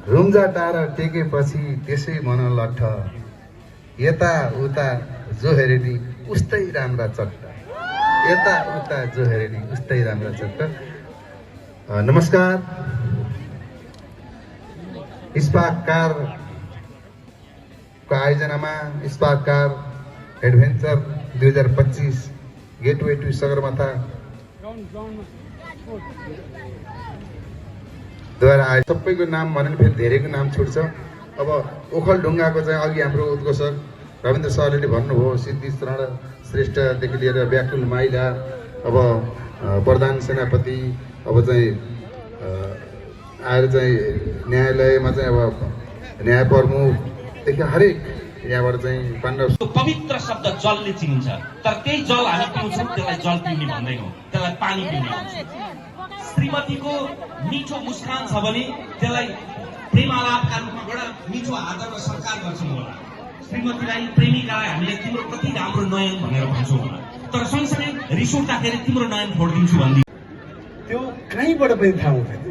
रुम्जा टाढा टेकेपछि त्यसै मन लट्ठ, यता उता जो हेरे नि उस्तै राम्रा चट्ट, यता उता जो हेरे नि उस्तै राम्रा चट्ट। नमस्कार, स्पार्क कारको आयोजनामा spark car adventure 2025 gateway to Sagarmatha द्वारा आयो। सबैको नाम भन्यो भने फेरि धेरैको नाम छुट्छ। अब ओखलढुङ्गाको चाहिँ अघि हाम्रो उद्घोषक रविन्द्र सरले भन्नुभयो, सिद्धि शरण श्रेष्ठदेखि लिएर व्याकुल माइला, अब प्रधान सेनापति, अब चाहिँ आएर चाहिँ न्यायालयमा चाहिँ अब न्याय प्रमुखदेखि हरेक यहाँबाट चाहिँ पाण्डव। पवित्र शब्द जलले चिनिन्छ, तर त्यही जल हामी पिउँछौँ, त्यसलाई जल पिउने भन्दैनौँ, त्यसलाई पानी पिउने भन्छौँ। श्रीमतीको मिठो मुस्कान छ भने त्यसलाई प्रेम आलापका रूपमा एउटा मिठो आदर र सत्कार गर्छौँ होला। श्रीमतीलाई, प्रेमिकालाई हामीले तिम्रो कति राम्रो नयन भनेर भन्छौँ होला, तर सँगसँगै रिस उठ्दाखेरि तिम्रो नयन फोडिदिन्छु भन्दै त्यो कहीँबाट पनि थाहा हुँदैन।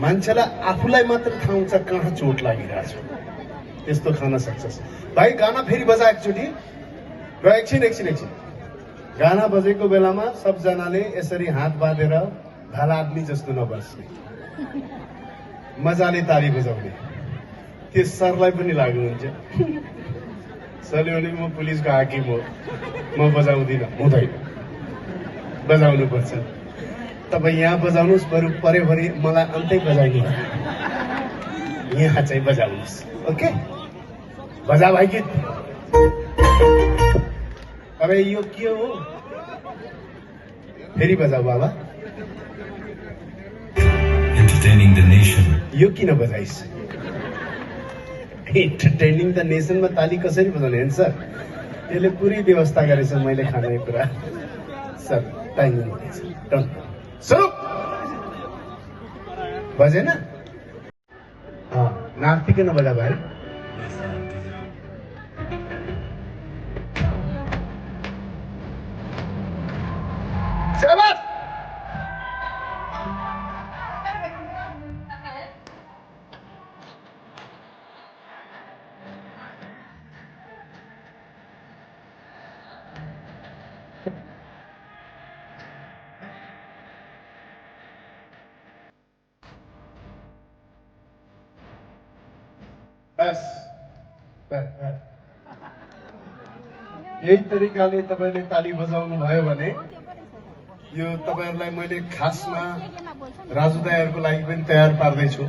मान्छेलाई आफूलाई मात्र थाहा हुन्छ कहाँ चोट लागिरहेछ, त्यस्तो खान सक्छस्। भाइ गाना फेरि बजा एकचोटि र एकछिन गाना बजेको बेलामा सबजनाले यसरी हात बाँधेर भाला आदमी जस्तो नबस्ने, मजाले ताली बजाउने। त्यो सरलाई पनि लाग्नुहुन्छ, सरले भने म पुलिसको हाकिम हो, म बजाउँदिनँ, हुँदैन, बजाउनुपर्छ। तपाईँ यहाँ बजाउनुहोस्, बरु पऱ्यो भने मलाई अन्तै बजाइदिनु, यहाँ चाहिँ बजाउनुहोस्। ओके, बजा भाइ गीत। अरे यो के हो, फेरि बजाऊ बाबा। Entertaining the nation. यो किन बजाइस? एन्टरटेनिङ द नेसनमा ताली कसरी बजाउने हेर्नु सर, यसले पुरै व्यवस्था गरेछ। मैले खाने कुरा सर टाइम हुनेछ। स्वरूप बजेन, नाच्तिकै नबजा भाइ। बस यही तरिकाले तपाईँले ताली बजाउनु भयो भने यो तपाईँहरूलाई मैले खासमा राजु दाइहरूको लागि पनि तयार पार्दैछु।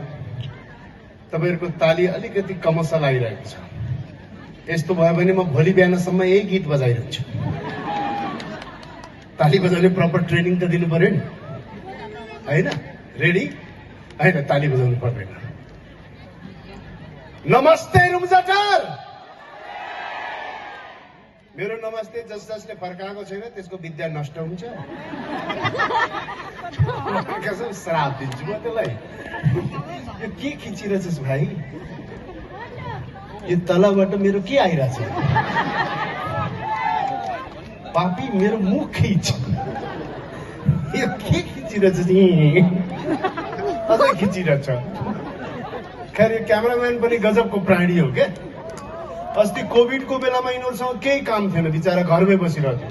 तपाईँहरूको ताली अलिकति कमसल आइरहेको छ। यस्तो भयो भने म भोलि बिहानसम्म यही गीत बजाइरहन्छु। ताली बजाउने प्रपर ट्रेनिङ त दिनु पर्यो नि, होइन? रेडी? होइन, ताली बजाउनु पर्दैन। नमस्ते रुम्जाटार। मेरो नमस्ते जसले फर्काएको छैन त्यसको विद्या नष्ट हुन्छ। कसम श्राप दिन्छु म त्यसलाई। यो के खिचिरहेछस् भाइ? यो तलबाट मेरो के आइरहेछ? पापी मेरो मुख खिच। यो के खिचिरहेछस्? अझै खिचिरहेछ। खैर यो क्यामेराम्यान पनि गजबको प्राणी हो क्या। अस्ति कोभिडको बेलामा यिनीहरूसँग केही काम थिएन, बिचरा घरमै बसिरहेको थियो।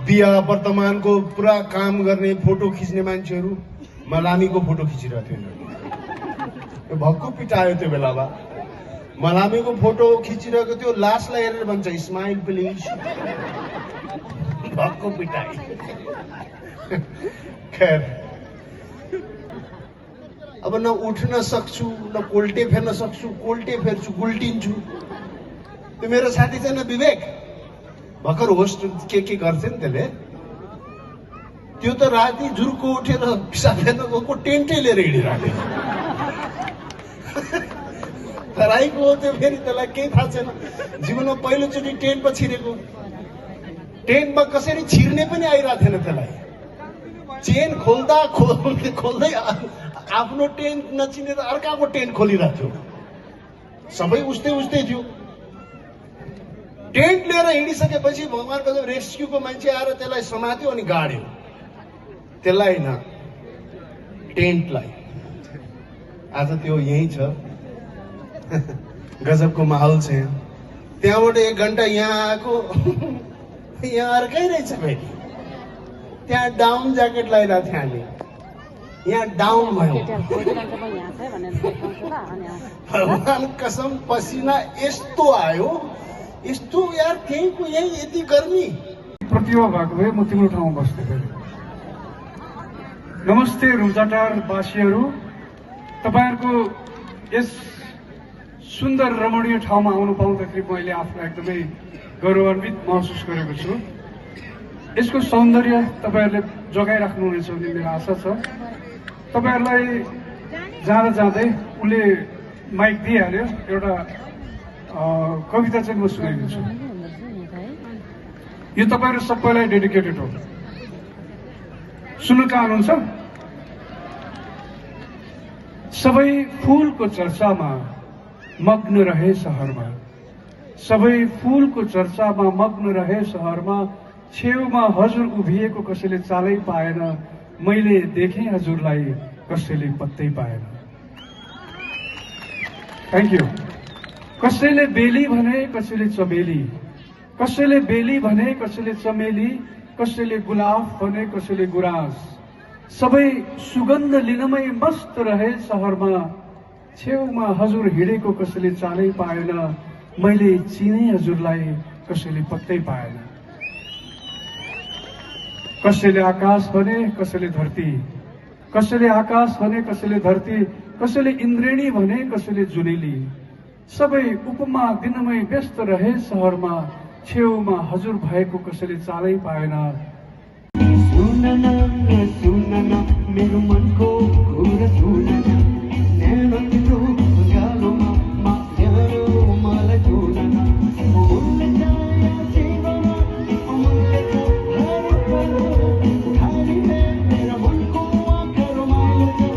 बिहा वर्तमानको पुरा काम गर्ने फोटो खिच्ने मान्छेहरू मलामीको फोटो खिचिरहेको थियो। यो भक्कु पिटायो त्यो बेलामा। मलामीको फोटो खिचिरहेको थियो, लास्टलाई हेरेर भन्छ स्माइल प्लिज। भक्कु पिटाई। खैर अब न उठ्न सक्छु, न कोल्टे फेर्न सक्छु। कोल्टे फेर्छु, गुल्टिन्छु। त्यो मेरो साथी छैन विवेक, भर्खर होस्ट के गर्छ नि त्यसले, त्यो त राति जुर्को उठेर पिसाब फेर्न गएको टेन्टै लिएर हिँडिरहेको थियो। तराईको हो त्यो, फेरि त्यसलाई केही थाहा छैन। जीवनमा पहिलोचोटि टेन्टमा छिरेको। टेन्टमा कसरी छिर्ने पनि आइरहेको थिएन त्यसलाई। चेन खोल्दै आफ्नो टेन्ट नचिनेर अर्काको टेन्ट खोलिरहेको थियो। सबै उस्तै थियो। टेन्ट लिएर हिँडिसकेपछि भगवानको जब रेस्क्युको मान्छे आएर त्यसलाई समात्यो अनि गाड्यो। 'त्यसलाई होइन, टेन्टलाई। आज त्यो यही छ गजबको माहौल छ यहाँ। त्यहाँबाट 1 घन्टा यहाँ आएको यहाँ अर्कै रहेछ फेरि। त्यहाँ डाउन ज्याकेट लगाइरहेको थिएँ हामी, यहाँ डाउन भयो। भगवान कसम पसिना यस्तो आयो, यस्तो यार त्यहीँको यही यति गर्मी। प्रतिभा भएको भए म तिम्रो ठाउँमा बस्थेँ फेरि। नमस्ते रुम्जाटार वासीहरू, तपाईँहरूको यस सुन्दर रमणीय ठाउँमा आउनु पाउँदाखेरि मैले आफूलाई एकदमै गौरवान्वित महसुस गरेको छु। यसको सौन्दर्य तपाईँहरूले जोगाइराख्नुहुनेछ भन्ने मेरो आशा छ। तपाईँहरूलाई जाँदा जाँदै उसले माइक दिइहाल्यो, एउटा कविता चाहिँ म सुनाइदिन्छु। यो तपाईँहरू सबैलाई डेडिकेटेड हो। सुन्न चाहनुहुन्छ? सबै फूलको चर्चामा मग्न रहे सहरमा, सबै फूलको चर्चामा मग्न रहे सहरमा, छेउमा हजुर उभिएको कसैले चालै पाएन, मैले देखेँ हजुरलाई कसैले पत्तै पाएन। Thank you. कसैले बेली भने कसैले चमेली, कसैले बेली भने कसैले चमेली, कसैले गुलाब भने कसैले गुराँस, सबै सुगन्ध लिनमै मस्त रहे सहरमा, छेउमा हजुर हिँडेको कसैले चालै पाएन, मैले चिने हजुरलाई कसैले पत्तै पाएन। कसैले आकाश भने कसैले धरती, कसैले आकाश भने कसैले धरती, कसैले इन्द्रेणी भने कसैले जुनेली, सबै उपमा दिनमै व्यस्त रहे सहरमा, छेउमा हजुर भएको कसैले चालै पाएन। सुनन मेरो मनको कुरा सुनन, न्यानो तिम्रो गालोमा माथ्यारो मलाई सुनन, अमूल्य छाया जीवन अमूल्य छ हर पल, उठाइले मेरो मनको आँखाहरू माया छ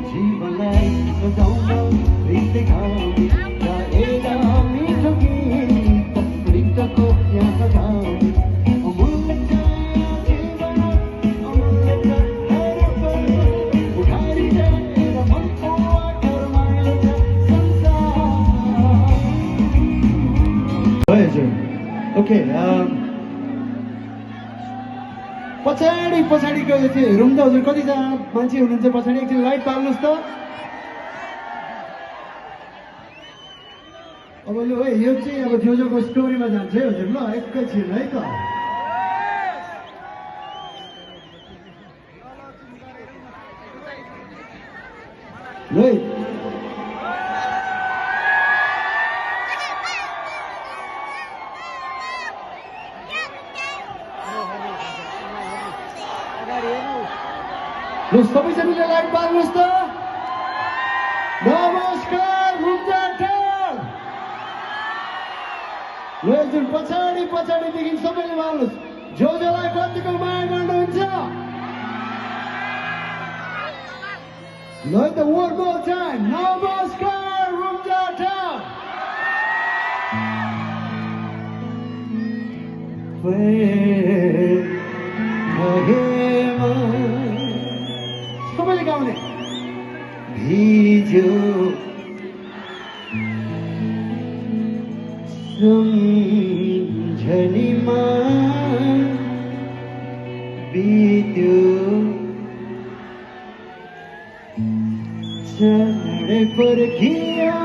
जीवनलाई सजाउन रित्ते खाउने गाएका मिठो गीत रिक्तको यहाँ गाउने, अमूल्य छाया जीवन अमूल्य छ हर पल, उठाइले मेरो मनको आँखाहरू माया छ संसार। ओके, पछाडिको यो चाहिँ हेरौँ त हजुर कतिजना मान्छे हुनुहुन्छ पछाडि, एकछिन लाइट पाल्नुहोस् त। अब लु है, यो चाहिँ अब फ्युजरको स्टोरीमा जान्छ है हजुर। ल एकैछिन है त। ल सबैजनाले लाइट बाल्नुहोस् त। नमस्कार रुम्जाटार। ल एकछिन पछाडिदेखि सबैले बाल्नुहोस्, जो जसलाई कतिको माया गर्नुहुन्छ। ल त one more time, नमस्कार रुम्जाटार। सबैले गाउने। भिज्यो सम्झनीमा बित्यो चाँडै पर्खियो